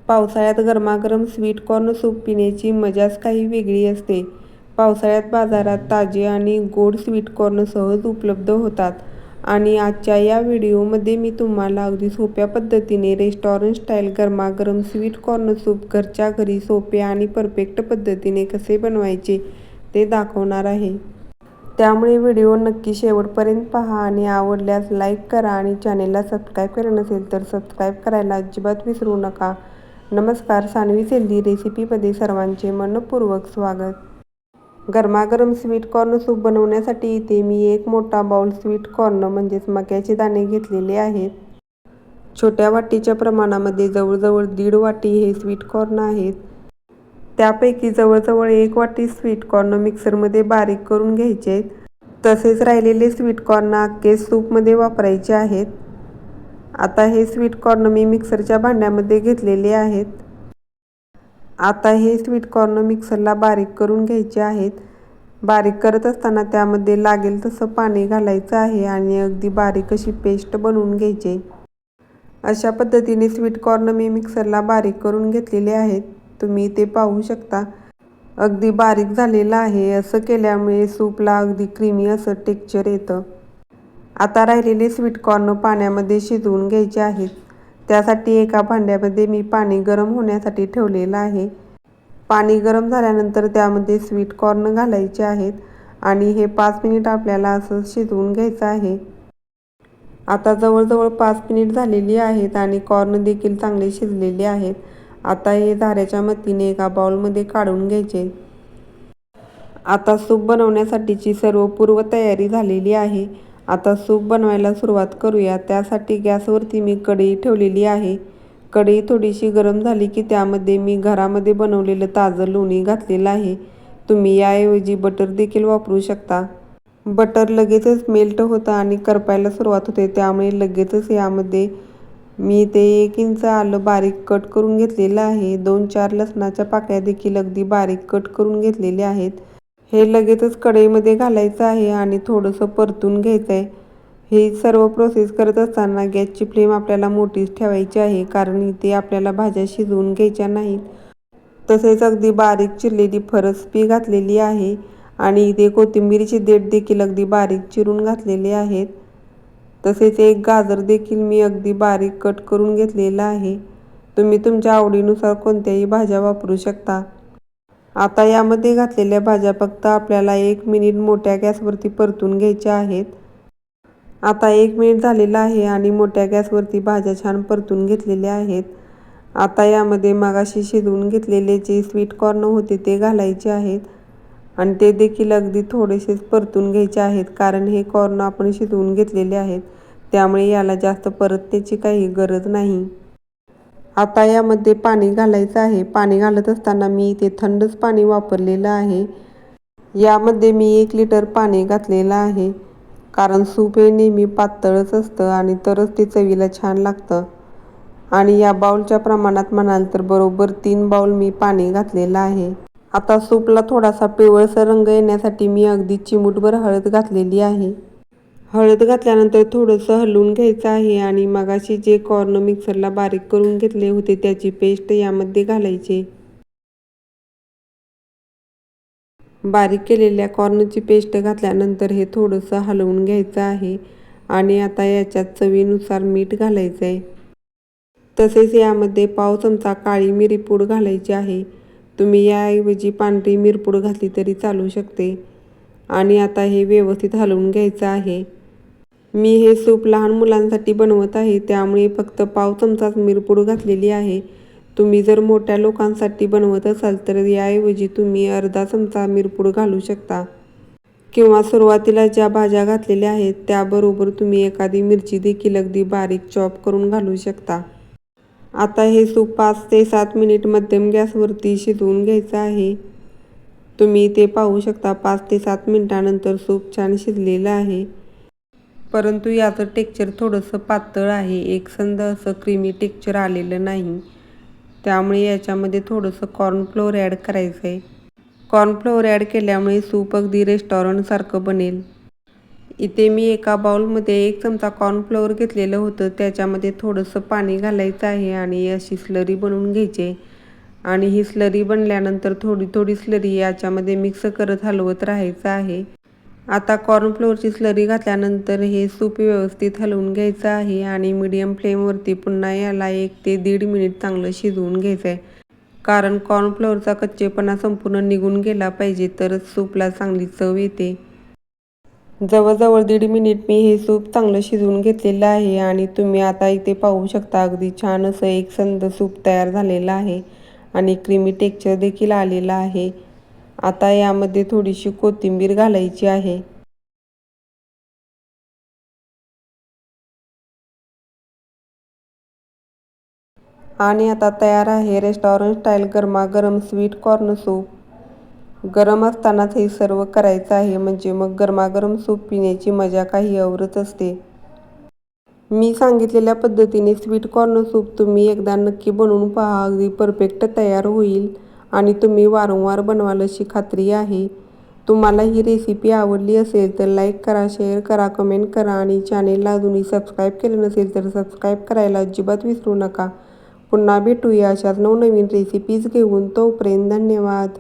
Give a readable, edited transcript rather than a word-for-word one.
पावसाळ्यात गरमागरम sweet corn soup पिण्याची मजाच काही वेगळी असते. पावसाळ्यात बाजारात ताजे आणि गोड स्वीट कॉर्न सहज उपलब्ध होतात आणि आजच्या या व्हिडिओमध्ये मी तुम्हाला अगदी सोप्या पद्धतीने रेस्टॉरंट स्टाईल गरमागरम स्वीट कॉर्न सूप घरच्या घरी सोप्या आणि परफेक्ट पद्धतीने कसे बनवायचे ते दाखवणार आहे. त्यामुळे व्हिडिओ नक्की शेवटपर्यंत पहा आणि आवडल्यास लाईक करा आणि चॅनेलला सबस्क्राईब केलं नसेल तर सबस्क्राईब करायला अजिबात विसरू नका. नमस्कार, सान्वीज हेल्दी रेसिपीमध्ये सर्वांचे मनःपूर्वक स्वागत. गरमागरम स्वीट कॉर्न सूप बनवण्यासाठी इथे मी एक मोठा बाउल स्वीट कॉर्न म्हणजेच मक्याचे दाणे घेतलेले आहेत. छोट्या वाटीच्या प्रमाणामध्ये जवळजवळ 1.5 वाटी हे स्वीट कॉर्न आहेत. त्यापैकी जवळजवळ 1 वाटी स्वीट कॉर्न मिक्सरमध्ये बारीक करून घ्यायचे आहेत. तसेच राहिलेले स्वीट कॉर्न अख्खे सूपमध्ये वापरायचे आहेत. आता हे स्वीट कॉर्न मी मिक्सरच्या भांड्यामध्ये घेतलेले आहेत. आता हे स्वीट कॉर्न मिक्सरला बारीक करून घ्यायचे आहेत. बारीक करत असताना त्यामध्ये लागेल तसं पाणी घालायचं आहे आणि अगदी बारीक अशी पेस्ट बनवून घ्यायची. अशा पद्धतीने स्वीट कॉर्न मी मिक्सरला बारीक करून घेतलेले आहेत. तुम्ही ते पाहू शकता. अगदी बारीक झालेलं आहे. असं केल्यामुळे सूपला अगदी क्रीमी असं टेक्स्चर येतं. आता राहिलेले स्वीट कॉर्न पाण्यामध्ये शिजवून घ्यायचे आहेत. त्यासाठी एका भांड्यामध्ये मी पाणी गरम होण्यासाठी ठेवलेलं आहे. पाणी गरम झाल्यानंतर त्यामध्ये स्वीट कॉर्न घालायचे आहेत आणि हे 5 मिनिट आपल्याला असं शिजवून घ्यायचं आहे. आता जवळजवळ 5 मिनिट झालेली आहेत आणि कॉर्न देखील चांगले शिजलेले आहेत. आता हे झाऱ्याच्या मदतीने एका बाउलमध्ये काढून घ्यायचे. आता सूप बनवण्यासाठीची सर्व पूर्वतयारी झालेली आहे. आता सूप बनवायला सुरुवात करूया. त्यासाठी गॅसवरती मी कढई ठेवलेली आहे. कढई थोडीशी गरम झाली की त्यामध्ये मी घरामध्ये बनवलेलं ताजं लोणी घातलेलं आहे. तुम्ही याऐवजी बटर देखील वापरू शकता. बटर लगेचच मेल्ट होतं आणि करपायला सुरुवात होते. त्यामुळे लगेचच यामध्ये मी ते 1 इंच आलं बारीक कट करून घेतलेलं आहे. 2-4 लसणाच्या पाकळ्या देखील अगदी बारीक कट करून घेतलेल्या आहेत. हे लगेचच कढईमध्ये घालायचं आहे आणि थोडंसं परतून घ्यायचं आहे. ही सर्व प्रोसेस करत असताना गॅसची फ्लेम आपल्याला मोठीच ठेवायची आहे, कारण इथे आपल्याला भाज्या शिजवून घ्यायच्या नाहीत. तसेच अगदी बारीक चिरलेली फरसबी घातलेली आहे आणि इथे कोथिंबीरची देठ देखील अगदी बारीक चिरून घातलेले आहेत. तसेच एक गाजर देखील मी अगदी बारीक कट करून घेतलेला आहे. तुम्ही तुमच्या आवडीनुसार कोणत्याही भाज्या वापरू शकता. आता यामध्ये घातलेल्या भाज्या फक्त आपल्याला 1 मिनिट मोठ्या गॅसवरती परतून घ्यायच्या आहेत. आता 1 मिनिट झालेला आहे आणि मोठ्या गॅसवरती भाज्या छान परतून घेतलेल्या आहेत. आता यामध्ये मगाशी शिजवून घेतलेले जे स्वीट कॉर्न होते ते घालायचे आहेत आणि ते देखील अगदी थोडेसेच परतून घ्यायचे आहेत, कारण हे कॉर्न आपण शिजवून घेतलेले आहेत. त्यामुळे याला जास्त परतण्याची काही गरज नाही. आता यामध्ये पाणी घालायचं आहे. पाणी घालत असताना मी इथे थंडच पाणी वापरलेलं आहे. यामध्ये मी 1 लिटर पाणी घातलेलं आहे, कारण सूप हे नेहमी पातळच असतं आणि तरच ते चवीला छान लागतं. आणि या बाउलच्या प्रमाणात म्हणाल तर बरोबर 3 बाउल मी पाणी घातलेलं आहे. आता सूपला थोडासा पिवळसर रंग येण्यासाठी मी अगदी चिमूटभर हळद घातलेली आहे. हळद घातल्यानंतर थोडंसं हलवून घ्यायचं आहे आणि मगाशी जे कॉर्न मिक्सरला बारीक करून घेतले होते त्याची पेस्ट यामध्ये घालायची. बारीक केलेल्या कॉर्नची पेस्ट घातल्यानंतर हे थोडंसं हलवून घ्यायचं आहे आणि आता याच्यात चवीनुसार मीठ घालायचं आहे. तसेच यामध्ये पाव चमचा काळी मिरीपूड घालायची आहे. तुम्ही याऐवजी पांढरी मिरपूड घातली तरी चालू शकते. आणि आता हे व्यवस्थित हलवून घ्यायचं आहे. मी हे सूप लहान मुलांसाठी बनवत आहे, त्यामुळे फक्त पाव चमचाच मिरपूड घातलेली आहे. तुम्ही जर मोठ्या लोकांसाठी बनवत असाल तर याऐवजी तुम्ही अर्धा चमचा मिरपूड घालू शकता. किंवा सुरुवातीला ज्या भाज्या घातलेल्या आहेत त्याबरोबर तुम्ही एखादी मिरची देखील अगदी बारीक चॉप करून घालू शकता. आता हे सूप 5 ते 7 मिनिट मध्यम गॅसवरती शिजवून घ्यायचं आहे. तुम्ही ते पाहू शकता. 5 ते 7 मिनिटानंतर सूप छान शिजलेलं आहे. परंतु याचं टेक्स्चर थोडंसं पातळ आहे. एकसंध असं क्रीमी टेक्स्चर आलेलं नाही. त्यामुळे याच्यामध्ये थोडंसं कॉर्नफ्लोअर ॲड करायचं आहे. कॉर्नफ्लोअर ॲड केल्यामुळे सूप अगदी रेस्टॉरंटसारखं बनेल. इथे मी एका बाउलमध्ये 1 चमचा कॉर्नफ्लोअर घेतलेलं होतं. त्याच्यामध्ये थोडंसं पाणी घालायचं आहे आणि अशी स्लरी बनवून घ्यायची आणि ही स्लरी बनल्यानंतर थोडी थोडी स्लरी याच्यामध्ये मिक्स करत हलवत राहायचं आहे. आता कॉर्नफ्लोअरची स्लरी घातल्यानंतर हे सूप व्यवस्थित हलवून घ्यायचं आहे आणि मीडियम फ्लेमवरती पुन्हा याला 1 ते 1.5 मिनिट चांगलं शिजवून घ्यायचं आहे. कारण कॉर्नफ्लोअरचा कच्चेपणा संपूर्ण निघून गेला पाहिजे तरच सूपला चांगली चव येते. जवळजवळ 1.5 मिनिट मी हे सूप चांगलं शिजवून घेतलेलं आहे आणि तुम्ही आता इथे पाहू शकता अगदी छान असं एकसंध सूप तयार झालेलं आहे आणि क्रीमी टेक्स्चर देखील आलेलं आहे. आता यामध्ये थोडीशी कोथिंबीर घालायची आहे. आणि आता तयार आहे रेस्टॉरंट स्टाईल गरमागरम स्वीट कॉर्न सूप. गरम असतानाच हे सर्व करायचं आहे म्हणजे मग गरमागरम सूप पिण्याची मजा काही औरच असते. मी सांगितलेल्या पद्धतीने स्वीट कॉर्न सूप तुम्ही एकदा नक्की बनवून पहा. अगदी परफेक्ट तयार होईल आणि तुम्ही वारंवार बनवाल अशी खात्री आहे. तुम्हाला ही रेसिपी आवडली असेल तर लाईक करा, शेअर करा, कमेंट करा आणि चॅनेलला अजूनही सबस्क्राईब केलं नसेल तर सबस्क्राईब करायला अजिबात विसरू नका. पुन्हा भेटूया अशाच नवनवीन रेसिपीज घेऊन. तोपर्यंत धन्यवाद.